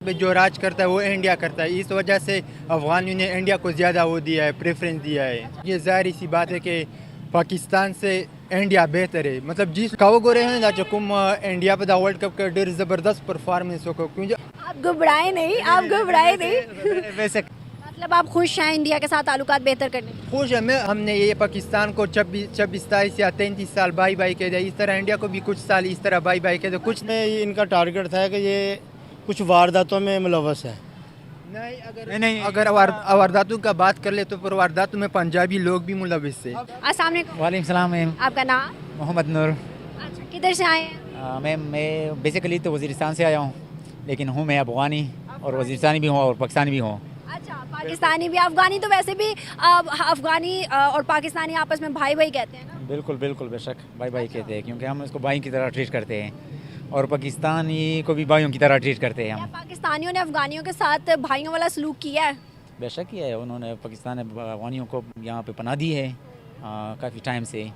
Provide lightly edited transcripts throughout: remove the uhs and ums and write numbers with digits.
पे जो राज करता है वो इंडिया करता है। इस वजह से अफगानियों ने इंडिया को ज़्यादा वो दिया है, प्रेफरेंस दिया है। ये जाहिर सी बात है कि पाकिस्तान से इंडिया बेहतर है। मतलब जिस काव गोरे हैं ना चकुम इंडिया पे वर्ल्ड कप का डेर ज़बरदस्त परफॉर्मेंस हो क्योंकि आप घबराए नहीं, आप घबराए नहीं। वैसे मतलब आप खुश हैं इंडिया के साथ ताल्लुकात बेहतर करने में? खुश है मैं। हमने ये पाकिस्तान को 26 या 33 साल बाई बाई कह दिया, इस तरह इंडिया को भी कुछ साल इस तरह बाई बाई कह दिया। कुछ में इनका टारगेट था कि ये कुछ वारदातों में मुलव्वस है। नहीं अगर वारदातों का बात कर ले तो फिर वारदातों में पंजाबी लोग भी मुलव्वस है। अस्सलाम वालेकुम। वालेकुम सलाम मैम। आपका नाम? मोहम्मद नूर। अच्छा, किधर से आए हैं? मैम मैं बेसिकली तो वज़ीरिस्तान से आया हूँ, लेकिन हूँ मैं अफ़गानी और वज़ीरिस्तानी भी हूँ और पाकिस्तानी भी हूँ। अच्छा, पाकिस्तानी भी। अफगानी तो वैसे भी अफगानी और पाकिस्तानी आपस में भाई भाई कहते हैं ना? बिल्कुल बिल्कुल बेशक भाई भाई कहते हैं, क्योंकि हम इसको भाई की तरह ट्रीट करते हैं और पाकिस्तानी को भी भाइयों की तरह ट्रीट करते हैं क्या हम। पाकिस्तानियों ने अफगानियों के साथ भाइयों वाला सलूक किया है? बेशक किया है उन्होंने। पाकिस्तान ने अफ़गानियों को यहाँ पे पनाह दी है काफ़ी टाइम से।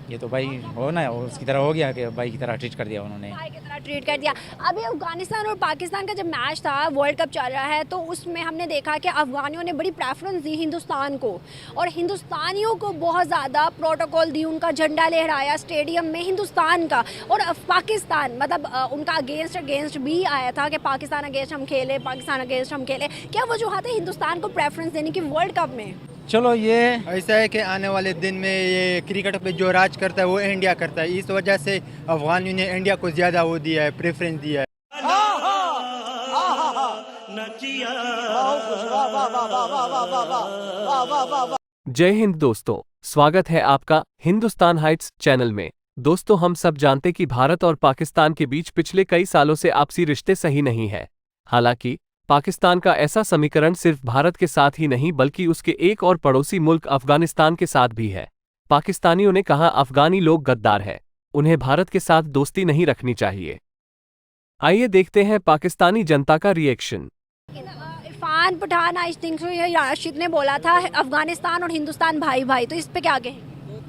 ये तो भाई हो ना, उसकी तरह हो गया कि भाई की तरह ट्रीट कर दिया उन्होंने। भाई की तरह ट्रीट कर दिया। अभी अफगानिस्तान और पाकिस्तान का जब मैच था, वर्ल्ड कप चल रहा है, तो उसमें हमने देखा कि अफगानियों ने बड़ी प्रेफरेंस दी हिंदुस्तान को और हिंदुस्तानियों को बहुत ज़्यादा प्रोटोकॉल दी। उनका झंडा लहराया स्टेडियम में हिंदुस्तान का। और पाकिस्तान मतलब उनका अगेंस्ट भी आया था कि पाकिस्तान अगेंस्ट हम खेले, पाकिस्तान अगेंस्ट हम खेले। क्या वजूहत है हिंदुस्तान को प्रेफरेंस देने की वर्ल्ड कप में? चलो ये ऐसा है कि आने वाले दिन में ये क्रिकेट पे जो राज करता है वो इंडिया करता है। इस वजह से अफगानियों ने इंडिया को ज़्यादा वो दिया है, प्रेफरेंस दिया है। जय हिंद दोस्तों, स्वागत है आपका हिंदुस्तान हाइट्स चैनल में। दोस्तों, हम सब जानते कि भारत और पाकिस्तान के बीच पिछले कई सालों से आपसी रिश्ते सही नहीं है। हालांकि पाकिस्तान का ऐसा समीकरण सिर्फ भारत के साथ ही नहीं बल्कि उसके एक और पड़ोसी मुल्क अफगानिस्तान के साथ भी है। पाकिस्तानियों ने कहा अफगानी लोग गद्दार हैं, उन्हें भारत के साथ दोस्ती नहीं रखनी चाहिए। आइए देखते हैं पाकिस्तानी जनता का reaction. Irfan Pathan I think so ये राशिद ने बोला था अफगानिस्तान और हिंदुस्तान भाई भाई, तो इस पे क्या कहें?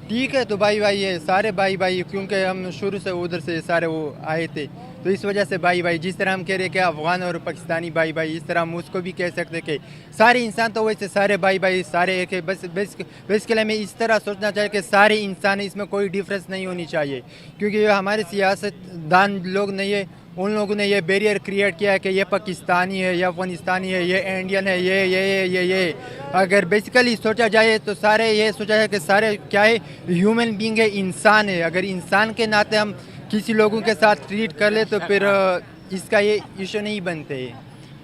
ठीक है, तो भाई भाई है, सारे भाई भाई, क्योंकि हम शुरू से उधर से सारे वो आए थे, तो इस वजह से भाई भाई। जिस तरह हम कह रहे कि अफगान और पाकिस्तानी भाई भाई, इस तरह हम उसको भी कह सकते कि सारे इंसान तो वैसे सारे भाई भाई सारे एक है। बस बेसिकली हमें इस तरह सोचना चाहिए कि सारे इंसान, इसमें कोई डिफरेंस नहीं होनी चाहिए, क्योंकि ये हमारे सियासतदान लोग नहीं है, उन लोगों ने ये बैरियर क्रिएट किया है कि ये पाकिस्तानी है, ये अफगानिस्तानी है, ये इंडियन है, ये अगर बेसिकली सोचा जाए तो सारे ये सोचा जाए कि सारे क्या है, ह्यूमन बीइंग है, इंसान है। अगर इंसान के नाते हम किसी लोगों के साथ ट्रीट कर ले तो फिर इसका ये इशू नहीं बनते।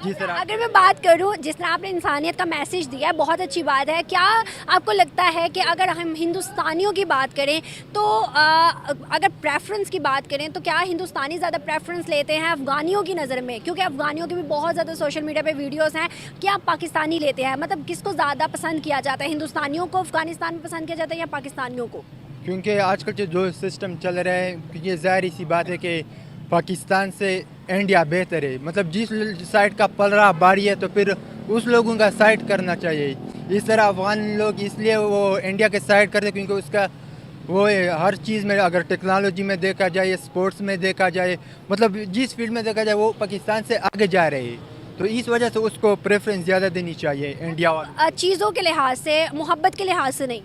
जिस तरह अगर मैं बात करूं, जिस तरह आपने इंसानियत का मैसेज दिया है, बहुत अच्छी बात है। क्या आपको लगता है कि अगर हम हिंदुस्तानियों की बात करें तो अगर प्रेफरेंस की बात करें तो क्या हिंदुस्तानी ज़्यादा प्रेफरेंस लेते हैं अफगानियों की नज़र में? क्योंकि अफगानियों की भी बहुत ज़्यादा सोशल मीडिया पे वीडियोस हैं। क्या पाकिस्तानी लेते हैं? मतलब किसको ज़्यादा पसंद किया जाता है? हिंदुस्तानियों को अफगानिस्तान में पसंद किया जाता है या पाकिस्तानियों को? क्योंकि आजकल जो सिस्टम चल रहा है, ये जाहिर सी बात है कि पाकिस्तान से इंडिया बेहतर है। मतलब जिस साइड का पल रहा बारी है तो फिर उस लोगों का साइड करना चाहिए। इस तरह अफगान लोग इसलिए वो इंडिया के साइड करते हैं क्योंकि उसका वो है हर चीज़ में। अगर टेक्नोलॉजी में देखा जाए, स्पोर्ट्स में देखा जाए, मतलब जिस फील्ड में देखा जाए वो पाकिस्तान से आगे जा रहे हैं, तो इस वजह से उसको प्रेफरेंस ज़्यादा देनी चाहिए इंडिया वाला। चीज़ों के लिहाज से, मोहब्बत के लिहाज से नहीं?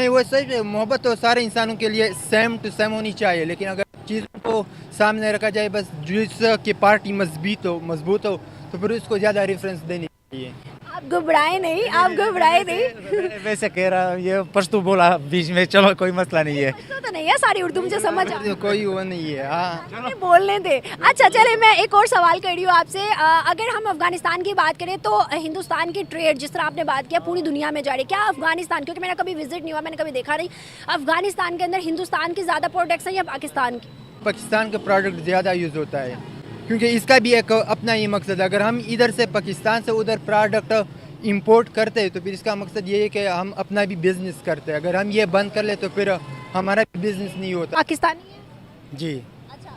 वो सही, मोहब्बत तो सारे इंसानों के लिए सेम टू सेम होनी चाहिए, लेकिन अगर चीज़ों को सामने रखा जाए, बस जिसकी पार्टी मजबूत हो तो फिर उसको ज़्यादा रेफरेंस देनी चाहिए। आप घबराए नहीं, आप घबराए नहीं। वैसे कह रहा ये पश्तो बोला बीच में, चलो कोई मसला नहीं है। तो नहीं है, सारी उर्दू मुझे समझ आ रही है। कोई वो नहीं है। हाँ, हमें बोलने दे। अच्छा चले, मैं एक और सवाल कर रही हूँ आपसे। अगर हम अफगानिस्तान की बात करें तो हिंदुस्तान की ट्रेड, जिस तरह आपने बात किया, पूरी दुनिया में जा रही है। क्या अफगानिस्तान, क्योंकि मेरा कभी विजिट नहीं हुआ, मैंने कभी देखा नहीं, अफगानिस्तान के अंदर हिंदुस्तान की ज़्यादा प्रोडक्ट्स हैं या पाकिस्तान की? पाकिस्तान का प्रोडक्ट ज़्यादा यूज़ होता है, क्योंकि इसका भी एक अपना ही मकसद है। अगर हम इधर से पाकिस्तान से उधर प्रोडक्ट इंपोर्ट करते हैं तो फिर इसका मकसद ये है कि हम अपना भी बिजनेस करते हैं। अगर हम ये बंद कर ले तो फिर हमारा भी बिजनेस नहीं होता। पाकिस्तानी है? जी अच्छा,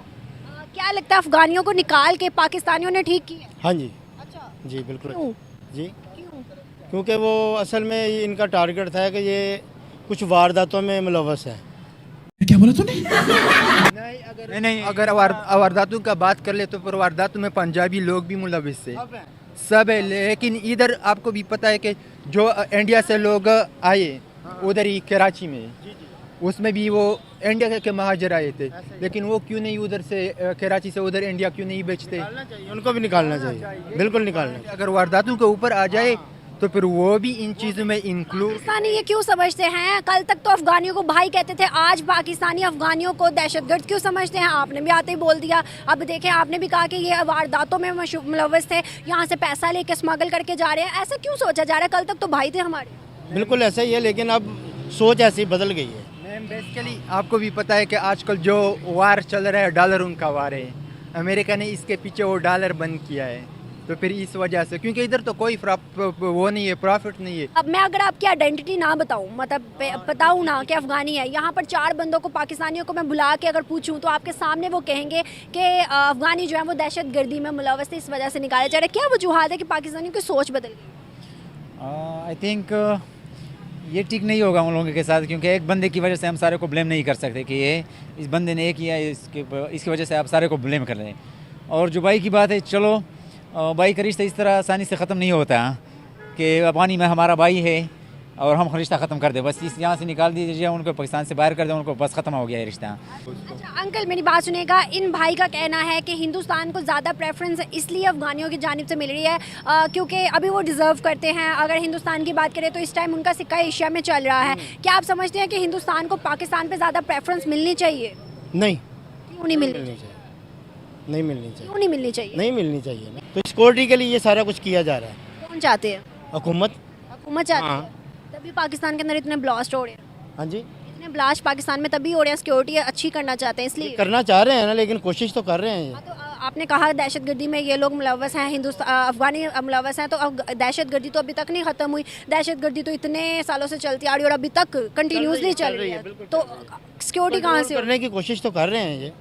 क्या लगता है अफगानियों को निकाल के पाकिस्तानियों ने ठीक किया? हाँ जी। अच्छा, जी बिल्कुल। क्यों? जी क्यों? क्योंकि वो असल में इनका टारगेट था कि ये कुछ वारदातों में मुलव्वस है। नहीं, अगर वारदातों का बात कर ले तो फिर वारदातों में पंजाबी लोग भी मुलविस है, सब है। लेकिन इधर आपको भी पता है कि जो इंडिया से लोग आए उधर ही कराची में, उसमें भी वो इंडिया के महाजर आए थे, लेकिन वो क्यों नहीं उधर से कराची से उधर इंडिया क्यों नहीं बेचते? उनको भी निकालना चाहिए, बिल्कुल निकालना चाहिए। अगर वारदातों के ऊपर आ जाए तो फिर वो भी इन चीज़ों में इंक्लूड। पाकिस्तानी ये क्यों समझते हैं? कल तक तो अफगानियों को भाई कहते थे, आज पाकिस्तानी अफगानियों को दहशतगर्द क्यों समझते हैं? आपने भी आते ही बोल दिया। अब देखें, आपने भी कहा कि ये वारदातों में मुलव्वस थे, यहाँ से पैसा लेके स्मगल करके जा रहे हैं। ऐसा क्यों सोचा जा रहा है? कल तक तो भाई थे हमारे। बिल्कुल ऐसा ही है, लेकिन अब सोच ऐसी बदल गई है। मैम बेसिकली आपको भी पता है कि आजकल जो वार चल रहा है, डॉलर उनका वार है। अमेरिका ने इसके पीछे वो डॉलर बंद किया है, तो फिर इस वजह से, क्योंकि इधर तो कोई वो नहीं है, प्रॉफिट नहीं है। अब मैं अगर आपकी आइडेंटिटी ना बताऊं, मतलब बताऊं ना कि अफगानी है, यहाँ पर 4 बंदों को, पाकिस्तानियों को मैं बुला के अगर पूछूं तो आपके सामने वो कहेंगे कि अफगानी जो है वो दहशतगर्दी में मुलव्वस थे, इस वजह से निकाले जा रहे हैं। क्या वजूहत है कि पाकिस्तानियों की सोच बदल गई? आई थिंक ये ठीक नहीं होगा उन लोगों के साथ, क्योंकि एक बंदे की वजह से हम सारे को ब्लेम नहीं कर सकते कि ये इस बंदे ने ये किया, इसकी वजह से आप सारे को ब्लेम कर रहे हैं। और जो भाई की बात है, चलो भाई का रिश्ता इस तरह आसानी से ख़त्म नहीं होता कि अफगानी में हमारा भाई है और हम रिश्ता ख़त्म कर दें, बस इस यहाँ से निकाल दीजिए, उनको पाकिस्तान से बाहर कर दें, उनको बस ख़त्म हो गया है रिश्ता। अच्छा अंकल, मेरी बात सुनेगा। इन भाई का कहना है कि हिंदुस्तान को ज़्यादा प्रेफरेंस इसलिए अफगानियों की जानिब से मिल रही है क्योंकि अभी वो डिज़र्व करते हैं। अगर हिंदुस्तान की बात करें तो इस टाइम उनका सिक्का एशिया में चल रहा है। क्या आप समझते हैं कि हिंदुस्तान को पाकिस्तान पर ज़्यादा प्रेफरेंस मिलनी चाहिए? नहीं, क्यों नहीं मिलनी चाहिए? नहीं मिलनी चाहिए। क्यों नहीं मिलनी चाहिए? नहीं मिलनी चाहिए। तो सिक्योरिटी के लिए ये सारा कुछ किया जा रहा है। कौन चाहते हैं? हुकूमत। हुकूमत चाहती हाँ। है, तभी पाकिस्तान के अंदर इतने ब्लास्ट हो रहे हैं। हाँ जी, इतने ब्लास्ट पाकिस्तान में तभी हो रहे हैं, सिक्योरिटी अच्छी करना चाहते हैं इसलिए। करना चाह रहे हैं ना, लेकिन कोशिश तो कर रहे हैं ये। हाँ, तो आपने कहा दहशतगर्दी में ये लोग मुलव्वस हैं, अफगानी मुलव्वस हैं, तो अब दहशतगर्दी तो अभी तक नहीं ख़त्म हुई। दहशतगर्दी तो इतने सालों से चलती आ रही है और अभी तक कंटिन्यूसली चल रही है, तो सिक्योरिटी कहाँ से करने की कोशिश तो कर रहे हैं ये।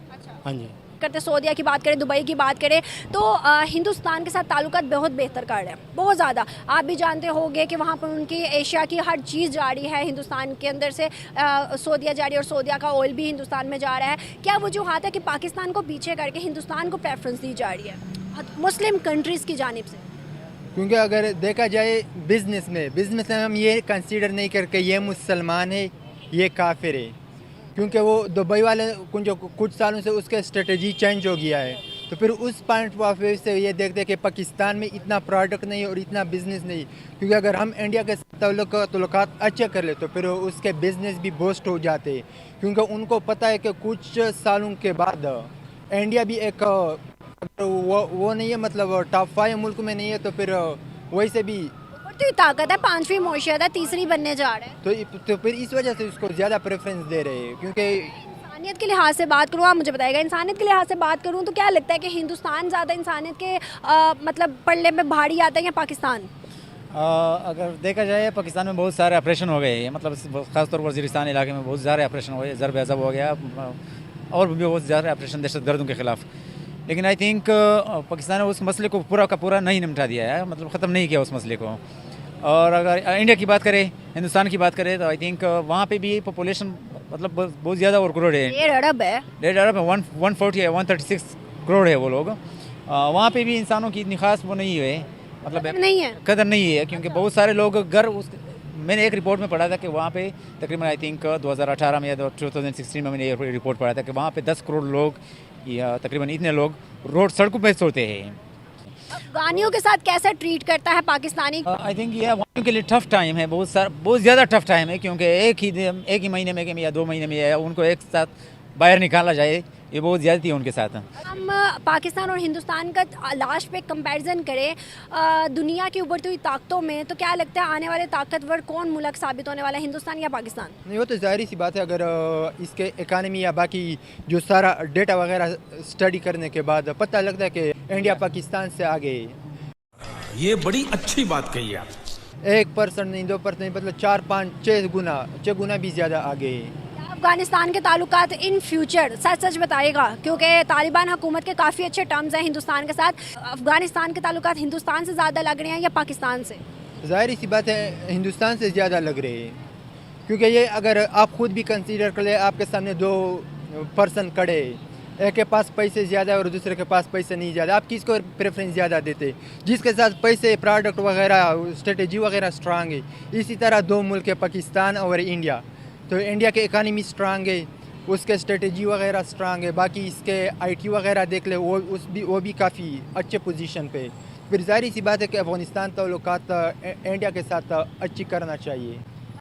हाँ जी, करते। सऊदीया की बात करें, दुबई की बात करें, तो हिंदुस्तान के साथ ताल्लुकात बहुत बेहतर कर रहे हैं, बहुत ज़्यादा। आप भी जानते होंगे कि वहाँ पर उनकी एशिया की हर चीज़ जा रही है हिंदुस्तान के अंदर से, सऊदीया जा रही है और सऊदीया का ऑयल भी हिंदुस्तान में जा रहा है। क्या वजूहत है कि पाकिस्तान को पीछे करके हिंदुस्तान को प्रेफरेंस दी जा रही है मुस्लिम कंट्रीज़ की जानिब से? क्योंकि अगर देखा जाए बिजनेस में हम ये कंसीडर नहीं करके ये मुसलमान है, ये काफिर है, क्योंकि वो दुबई वाले कुछ सालों से उसका स्ट्रेटजी चेंज हो गया है। तो फिर उस पॉइंट ऑफ व्यू से ये देखते हैं कि पाकिस्तान में इतना प्रोडक्ट नहीं और इतना बिजनेस नहीं, क्योंकि अगर हम इंडिया के ताल्लुकात अच्छे कर ले तो फिर उसके बिजनेस भी बूस्ट हो जाते हैं, क्योंकि उनको पता है कि कुछ सालों के बाद इंडिया भी एक वो नहीं है, मतलब टॉप 5 मुल्क में नहीं है, तो फिर वैसे भी तो ताकत है, 5वीं मईशत है, तीसरी बनने जा रहा है, तो फिर इस वजह से उसको ज़्यादा प्रेफरेंस दे रहे हैं। क्योंकि इंसानियत के लिहाज से बात करूँ, आप मुझे बताइएगा, इंसानियत के लिहाज से बात करूँ तो क्या लगता है कि हिंदुस्तान ज़्यादा इंसानियत के मतलब पल्ले में भारी आता है या पाकिस्तान? अगर देखा जाए, पाकिस्तान में बहुत सारे ऑपरेशन हो गए हैं, मतलब ख़ासतौर पर वज़ीरिस्तान इलाके में बहुत सारे ऑपरेशन हुए, ज़रब अज़ब हो गया और भी बहुत ज़्यादा ऑपरेशन दहशतगर्दों के ख़िलाफ़। लेकिन आई थिंक पाकिस्तान ने उस मसले को पूरा का पूरा नहीं निपटा दिया है, मतलब ख़त्म नहीं किया उस मसले को। और अगर इंडिया की बात करें, हिंदुस्तान की बात करें, तो आई थिंक वहाँ पे भी पॉपुलेशन मतलब बहुत ज़्यादा और करोड़ है, 1.5 अरब है, 140 है, 136 करोड़ है वो लोग। वहाँ पे भी इंसानों की इतनी खास वो नहीं है, मतलब कदर नहीं है, क्योंकि बहुत सारे लोग मैंने एक रिपोर्ट में पढ़ा था कि वहाँ पे तकरीबन आई थिंक 2018 में या 2016 में मैंने ये रिपोर्ट पढ़ा था कि वहाँ पे 10 करोड़ लोग या तकरीबन इतने लोग रोड सड़कों पे सोते हैं। अफगानियों के साथ कैसा ट्रीट करता है पाकिस्तानी? आई थिंक ये अफगानियों के लिए टफ टाइम है, बहुत ज़्यादा टफ टाइम है, क्योंकि एक ही महीने में या 2 महीने में या उनको एक साथ बाहर निकाला जाए, ये बहुत ज़्यादती है उनके साथ। हम पाकिस्तान और हिंदुस्तान का लास्ट पे कंपैरिजन करें दुनिया की उभरती हुई ताकतों में, तो क्या लगता है आने वाले ताकतवर कौन मुल्क साबित होने वाला है, हिंदुस्तान या पाकिस्तान? नहीं, वो तो जाहिर सी बात है। अगर इसके इकानमी या बाकी जो सारा डेटा वगैरह स्टडी करने के बाद पता लगता है कि इंडिया पाकिस्तान से आगे है। ये बड़ी अच्छी बात कही आप। 1% नहीं, 2% नहीं, मतलब 4, 5, 6 गुना भी ज़्यादा आगे है। अफगानिस्तान के ताल्लुकात इन फ्यूचर सच बताएगा, क्योंकि तालिबान हुकूमत के काफ़ी अच्छे टर्म्स हैं हिंदुस्तान के साथ, अफगानिस्तान के ताल्लुकात हिंदुस्तान से ज़्यादा लग रहे हैं या पाकिस्तान से? जाहिर सी बात है हिंदुस्तान से ज़्यादा लग रहे हैं, क्योंकि ये अगर आप खुद भी कंसीडर कर ले, आपके सामने दो पर्सन खड़े हैं, एक के पास पैसे ज़्यादा है और दूसरे के पास पैसे नहीं ज़्यादा, आप किसको प्रेफरेंस ज़्यादा देते? जिसके साथ पैसे, प्रोडक्ट वगैरह, स्ट्रेटेजी वगैरह स्ट्रांग है। इसी तरह दो मुल्क है, पाकिस्तान और इंडिया। तो इंडिया के इकानमी स्ट्रांग है, उसके स्ट्रेटेजी वगैरह स्ट्रांग है, बाकी इसके आईटी वगैरह देख ले, वो भी काफ़ी अच्छे पोजीशन पे। फिर जाहिर सी बात है कि अफ़गानिस्तान ताल्लुकात इंडिया के साथ अच्छी करना चाहिए।